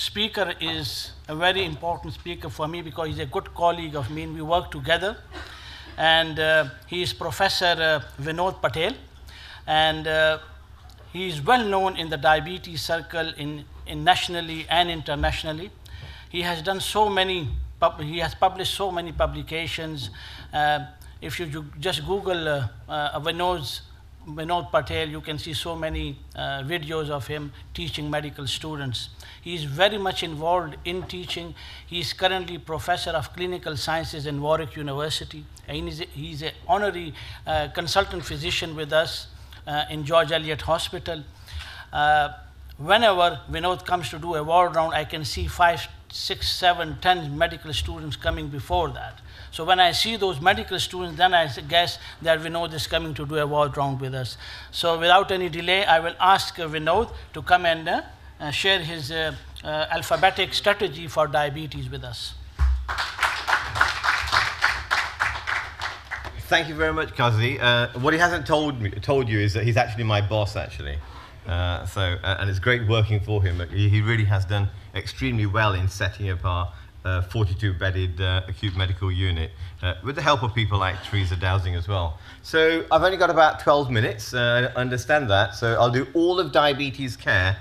speaker is a very important speaker for me because he's a good colleague of mine. We work together. And he is Professor Vinod Patel. And he is well known in the diabetes circle in nationally and internationally. He has done so many, he has published so many publications. If you just Google Vinod Patel, you can see so many videos of him teaching medical students. He is very much involved in teaching. He is currently Professor of Clinical Sciences in Warwick University. And he's an honorary consultant physician with us in George Eliot Hospital. Whenever Vinod comes to do a ward round, I can see 5, 6, 7, 10 medical students coming before that. So when I see those medical students, then I guess that Vinod is coming to do a ward round with us. So without any delay, I will ask Vinod to come and share his alphabetic strategy for diabetes with us. Thank you very much, Kazi. What he hasn't told you is that he's actually my boss, actually. And it's great working for him. He really has done extremely well in setting up our 42-bedded acute medical unit with the help of people like Teresa Dowsing as well. So I've only got about 12 minutes, I understand that, so I'll do all of diabetes care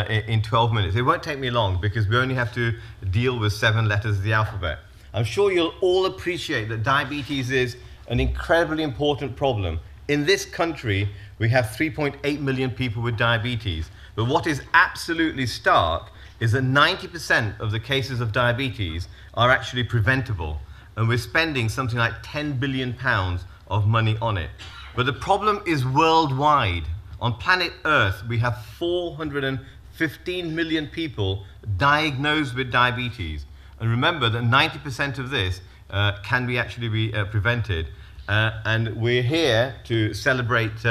in 12 minutes. It won't take me long because we only have to deal with 7 letters of the alphabet. I'm sure you'll all appreciate that diabetes is an incredibly important problem. In this country, we have 3.8 million people with diabetes. But what is absolutely stark is that 90% of the cases of diabetes are actually preventable. And we're spending something like £10 billion of money on it. But the problem is worldwide. On planet Earth, we have 415 million people diagnosed with diabetes. And remember that 90% of this can actually be prevented. And we're here to celebrate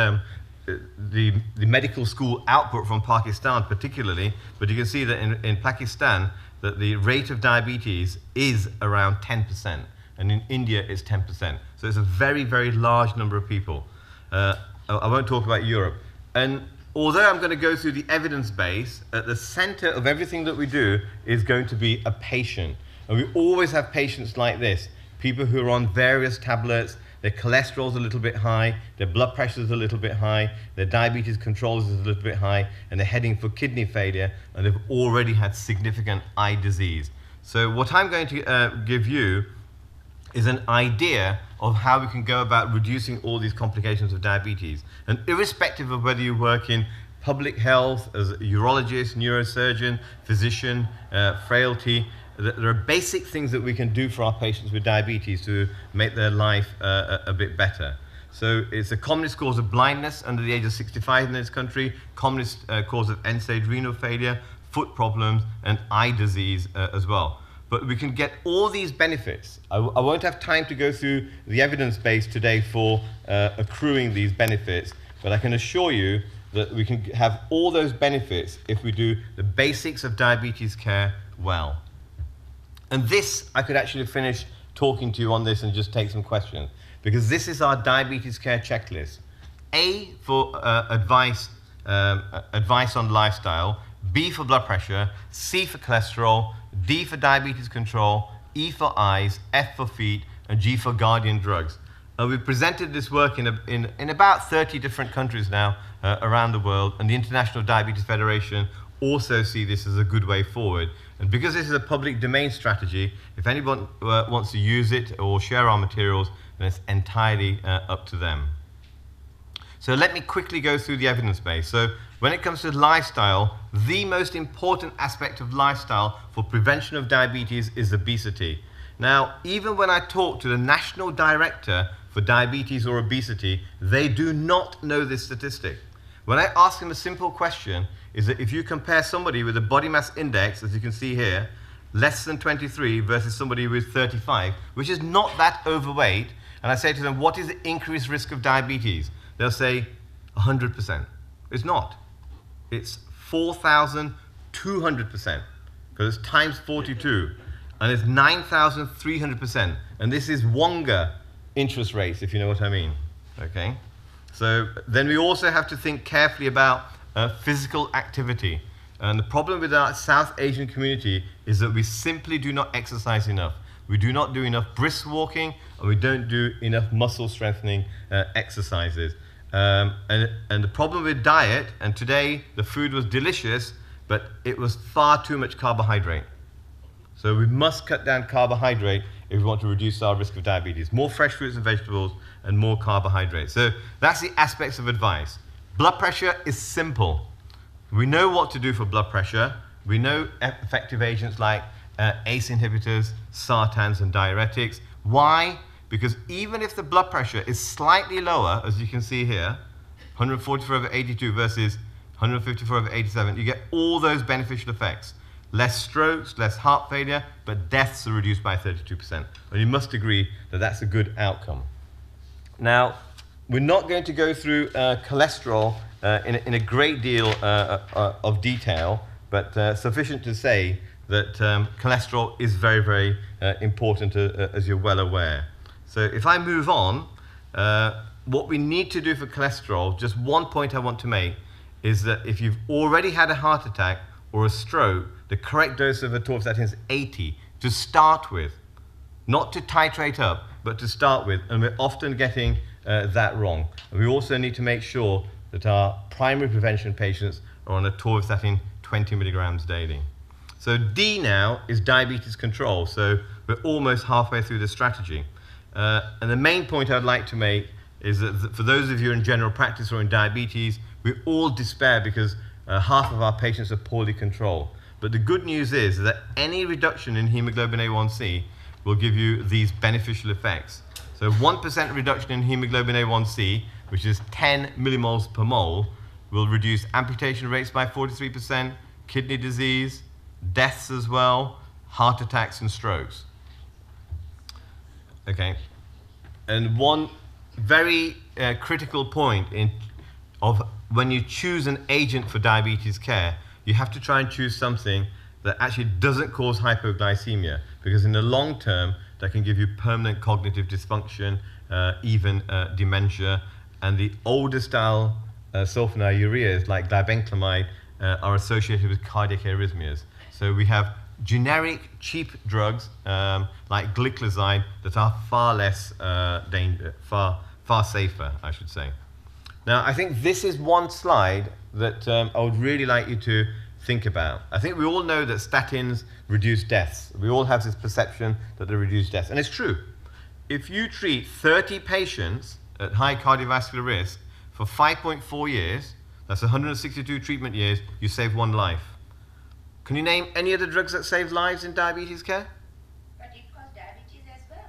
the medical school output from Pakistan particularly, but you can see that in Pakistan that the rate of diabetes is around 10%, and in India it's 10%. So it's a very, very large number of people. I won't talk about Europe. And although I'm going to go through the evidence base, at the center of everything that we do is going to be a patient. And we always have patients like this, people who are on various tablets. Their cholesterol's a little bit high, their blood pressure's a little bit high, their diabetes controls is a little bit high, and they're heading for kidney failure, and they've already had significant eye disease. So what I'm going to give you is an idea of how we can go about reducing all these complications of diabetes. And irrespective of whether you work in public health, as a urologist, neurosurgeon, physician, frailty, there are basic things that we can do for our patients with diabetes to make their life a bit better. So it's the commonest cause of blindness under the age of 65 in this country, commonest cause of end-stage renal failure, foot problems, and eye disease as well. But we can get all these benefits. I won't have time to go through the evidence base today for accruing these benefits, but I can assure you that we can have all those benefits if we do the basics of diabetes care well. And this, I could actually finish talking to you on this and just take some questions, because this is our diabetes care checklist. A for advice on lifestyle, B for blood pressure, C for cholesterol, D for diabetes control, E for eyes, F for feet, and G for guardian drugs. And we've presented this work in about 30 different countries now around the world, and the International Diabetes Federation also see this as a good way forward. And because this is a public domain strategy, if anyone wants to use it or share our materials, then it's entirely up to them. So let me quickly go through the evidence base. So when it comes to lifestyle, the most important aspect of lifestyle for prevention of diabetes is obesity. Now, even when I talk to the National Director for Diabetes or Obesity, they do not know this statistic. When I ask them a simple question, is that if you compare somebody with a body mass index, as you can see here, less than 23 versus somebody with 35, which is not that overweight, and I say to them, what is the increased risk of diabetes? They'll say 100%. It's not. It's 4,200%, because it's times 42, and it's 9,300%. And this is Wonga interest rates, if you know what I mean. Okay? So then we also have to think carefully about physical activity. And the problem with our South Asian community is that we simply do not exercise enough. We do not do enough brisk walking, and we don't do enough muscle strengthening exercises. And the problem with diet, and today the food was delicious, but it was far too much carbohydrate. So we must cut down carbohydrate if we want to reduce our risk of diabetes. More fresh fruits and vegetables and more carbohydrates. So that's the aspects of advice. Blood pressure is simple. We know what to do for blood pressure. We know effective agents like ACE inhibitors, Statins, and diuretics. Why? Because even if the blood pressure is slightly lower, as you can see here, 144/82 versus 154/87, you get all those beneficial effects. Less strokes, less heart failure, but deaths are reduced by 32%. And you must agree that that's a good outcome. Now, we're not going to go through cholesterol in a great deal of detail, but sufficient to say that cholesterol is very, very important, as you're well aware. So if I move on, what we need to do for cholesterol, just one point I want to make, is that if you've already had a heart attack or a stroke, the correct dose of atorvastatin is 80 to start with. Not to titrate up, but to start with. And we're often getting that wrong. And we also need to make sure that our primary prevention patients are on atorvastatin 20 milligrams daily. So D now is diabetes control. So we're almost halfway through the strategy. And the main point I'd like to make is that for those of you in general practice or in diabetes, we all despair because half of our patients are poorly controlled. But the good news is that any reduction in hemoglobin A1C will give you these beneficial effects. So 1% reduction in hemoglobin A1C, which is 10 millimoles per mole, will reduce amputation rates by 43%, kidney disease, deaths as well, heart attacks and strokes. Okay, and one very critical point of when you choose an agent for diabetes care, you have to try and choose something that actually doesn't cause hypoglycemia, because in the long term, that can give you permanent cognitive dysfunction, even dementia, and the older style sulfonylureas like glibenclamide are associated with cardiac arrhythmias. So we have generic, cheap drugs like gliclazide that are far less far safer, I should say. Now, I think this is one slide that I would really like you to think about. I think we all know that statins reduce deaths. We all have this perception that they reduce deaths, and it's true. If you treat 30 patients at high cardiovascular risk for 5.4 years, that's 162 treatment years, you save one life. Can you name any other drugs that save lives in diabetes care? But it causes diabetes as well.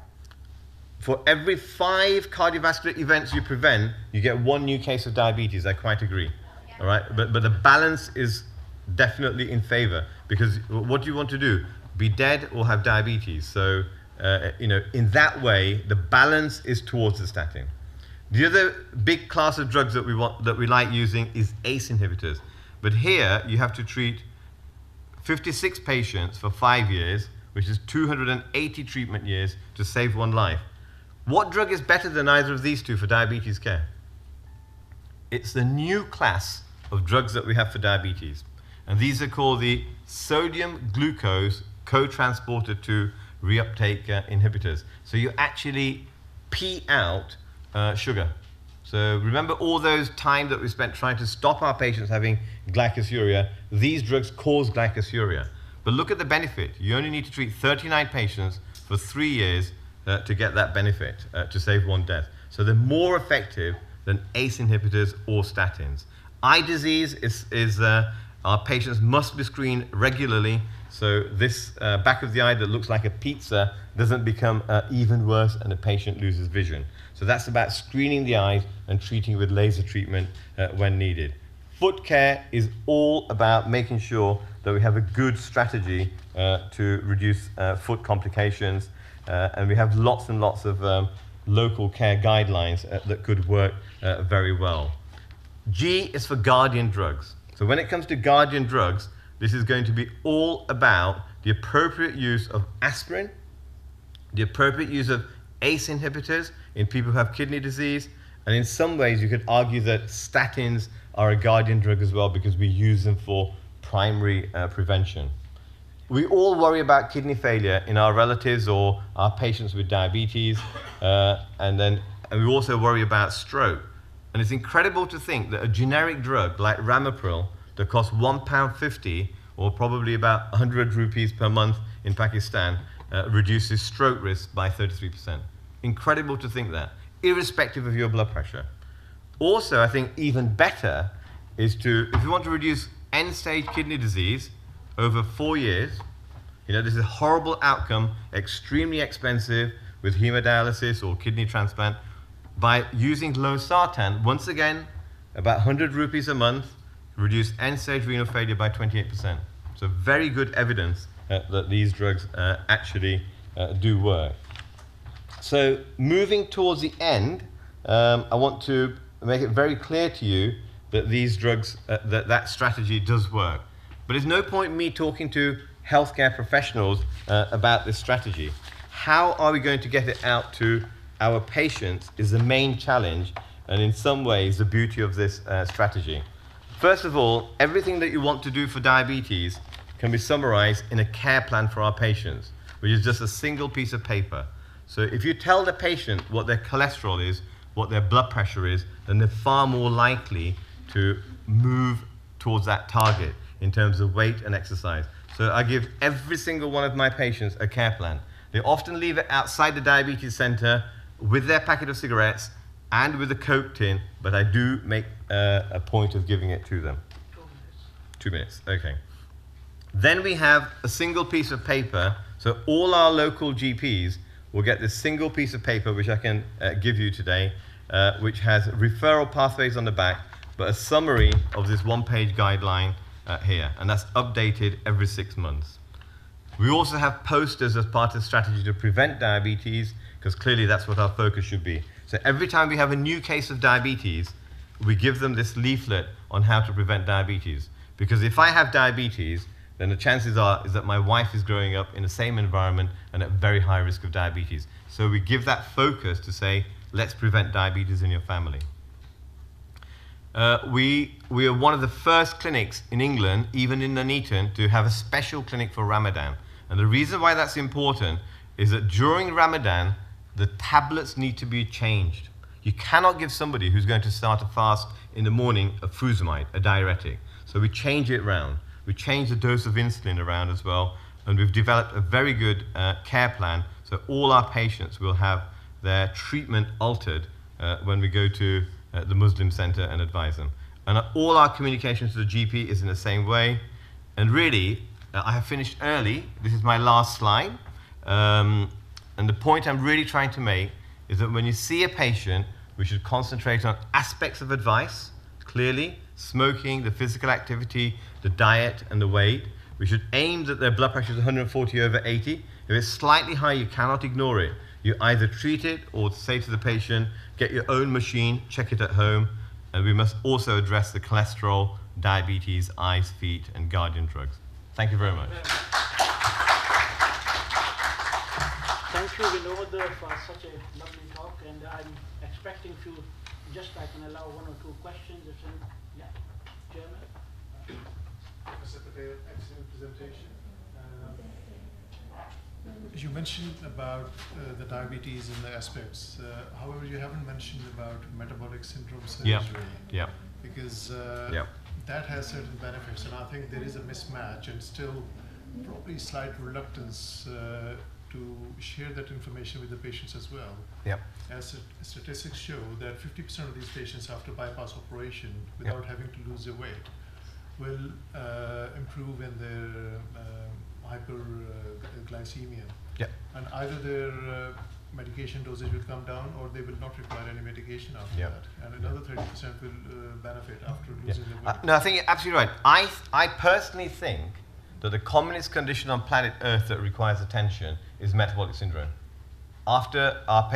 For every 5 cardiovascular events you prevent, you get 1 new case of diabetes. I quite agree. Yeah. All right, but the balance is definitely in favor, because what do you want to do? Be dead or have diabetes? So in that way, the balance is towards the statin. The other big class of drugs that we like using is ACE inhibitors. But here you have to treat 56 patients for 5 years, which is 280 treatment years to save 1 life. What drug is better than either of these two for diabetes care? It's the new class of drugs that we have for diabetes. And these are called the sodium glucose co-transporter 2 reuptake inhibitors. So you actually pee out sugar. So remember all those time that we spent trying to stop our patients having glycosuria. These drugs cause glycosuria. But look at the benefit. You only need to treat 39 patients for 3 years to get that benefit, to save 1 death. So they're more effective than ACE inhibitors or statins. Eye disease is our patients must be screened regularly, so this back of the eye that looks like a pizza doesn't become even worse and the patient loses vision. So that's about screening the eyes and treating with laser treatment when needed. Foot care is all about making sure that we have a good strategy to reduce foot complications, and we have lots and lots of local care guidelines that could work very well. G is for guardian drugs. So when it comes to guardian drugs, this is going to be all about the appropriate use of aspirin, the appropriate use of ACE inhibitors in people who have kidney disease, and in some ways you could argue that statins are a guardian drug as well because we use them for primary prevention. We all worry about kidney failure in our relatives or our patients with diabetes, and we also worry about stroke. And it's incredible to think that a generic drug like Ramipril that costs £1.50 or probably about 100 rupees per month in Pakistan reduces stroke risk by 33%. Incredible to think that, irrespective of your blood pressure. Also, I think even better is to, if you want to reduce end-stage kidney disease over 4 years, this is a horrible outcome, extremely expensive with hemodialysis or kidney transplant, by using losartan, once again, about 100 rupees a month, reduce end-stage renal failure by 28%. So very good evidence that these drugs actually do work. So moving towards the end, I want to make it very clear to you that these drugs, that strategy does work. But there's no point in me talking to healthcare professionals about this strategy. How are we going to get it out to our patients is the main challenge, and in some ways the beauty of this strategy. First of all, everything that you want to do for diabetes can be summarized in a care plan for our patients, which is just a single piece of paper. So if you tell the patient what their cholesterol is, what their blood pressure is, then they're far more likely to move towards that target in terms of weight and exercise. So I give every single one of my patients a care plan. They often leave it outside the diabetes center with their packet of cigarettes and with a Coke tin, but I do make a point of giving it to them. 2 minutes, okay. Then we have a single piece of paper, so all our local GPs will get this single piece of paper, which I can give you today, which has referral pathways on the back, but a summary of this one-page guideline here, and that's updated every 6 months. We also have posters as part of the strategy to prevent diabetes, because clearly that's what our focus should be. So every time we have a new case of diabetes, we give them this leaflet on how to prevent diabetes. Because if I have diabetes, then the chances are is that my wife is growing up in the same environment and at very high risk of diabetes. So we give that focus to say, let's prevent diabetes in your family. We are one of the first clinics in England, even in Nuneaton, to have a special clinic for Ramadan. And the reason why that's important is that during Ramadan, the tablets need to be changed. You cannot give somebody who's going to start a fast in the morning a furosemide, a diuretic. So we change it around. We change the dose of insulin around as well, and we've developed a very good care plan, so all our patients will have their treatment altered when we go to the Muslim center and advise them. And all our communications to the GP is in the same way. And really, I have finished early. This is my last slide. And the point I'm really trying to make is that when you see a patient, we should concentrate on aspects of advice, clearly, smoking, the physical activity, the diet, and the weight. We should aim that their blood pressure is 140/80. If it's slightly high, you cannot ignore it. You either treat it or say to the patient, get your own machine, check it at home. And we must also address the cholesterol, diabetes, eyes, feet, and guardian drugs. Thank you very much. Thank you, Vinod, for such a lovely talk, and I'm expecting to just I can allow 1 or 2 questions. If any, yeah, Chairman. Professor Patel, excellent presentation. You mentioned about the diabetes and the aspects. However, you haven't mentioned about metabolic syndrome surgery. Yeah. Because Yeah. that has certain benefits, and I think there is a mismatch and still probably slight reluctance to share that information with the patients as well. Yep. As statistics show that 50% of these patients after bypass operation, without having to lose their weight, will improve in their hyperglycemia. Yep. And either their medication dosage will come down, or they will not require any medication after that. And another 30% will benefit after losing their weight. No, I think you're absolutely right. I personally think that the commonest condition on planet Earth that requires attention is metabolic syndrome. After our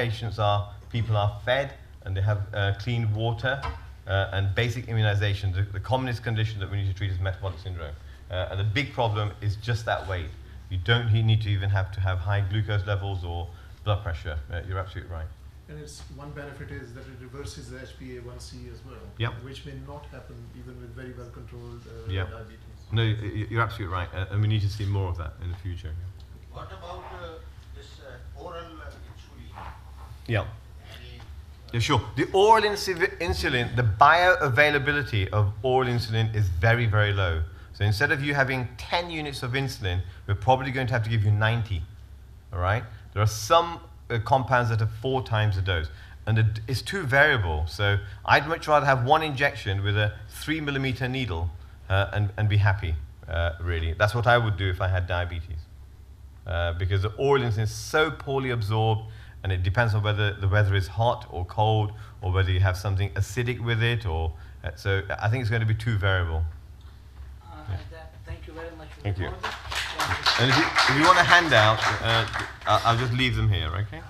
people are fed and they have clean water and basic immunization, the commonest condition that we need to treat is metabolic syndrome. And the big problem is just that weight. You don't need to even have high glucose levels or blood pressure. You're absolutely right. And its one benefit is that it reverses the HbA1c as well, Yep. which may not happen even with very well controlled Yep. diabetes. No, you're absolutely right, and we need to see more of that in the future. What about this oral insulin? Yeah. Any, Yeah, sure. The oral insulin, the bioavailability of oral insulin is very, very low. So instead of you having 10 units of insulin, we're probably going to have to give you 90. All right? There are some compounds that are 4 times the dose. And it's too variable. So I'd much rather have one injection with a 3 millimeter needle and be happy, really. That's what I would do if I had diabetes. Because the oral insulin is so poorly absorbed, and it depends on whether the weather is hot or cold, or whether you have something acidic with it, or so I think it's going to be too variable. Thank you very much. Thank you. Thank you. And if you want a handout, I'll just leave them here, okay?